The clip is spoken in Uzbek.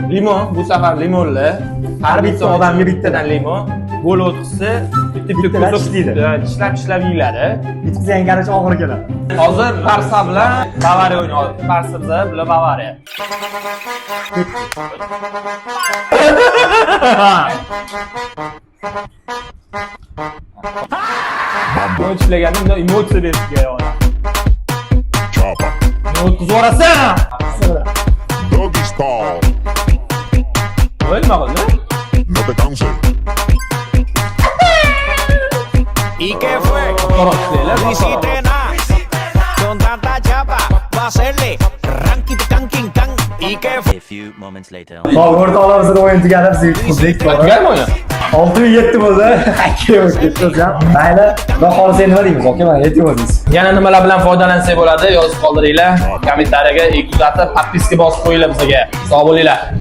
Limon, bu safar limonli. Har bitta odamga bittadan limon. Bo'lib o'tsa, bitta ko'sib tishlab yeyiladi. Bitkisi yangarcha og'ir keladi. Hozir Barsa bilan Bavariya o'ynayapti. Barsa bilan Bavariya. Ben tishlaganimda emotsiya berishga yo'q. O'tkazib yuborasan. Doggy style. O'lma qildi. No te canses. ¿Y qué fue? No hiciste nada. Con tanta chapa va a hacerle ranking canking can. ¿Y qué fue? A few moments later. Hop, o'rtoqlarimizni o'yin tugadi, biz xuddik bor. Tugadimi o'yin? 6-7 bo'ldi. Keyin ketdik ham. Mayli, xudo xolisa nima deymiz, aka, mana aytib Yana nimalar bilan foydalansak bo'ladi, yozib qoldiringlar. Kommentariyaga kuzatib, podpiska bosib qo'yinglar bizga. Sog' bo'linglar.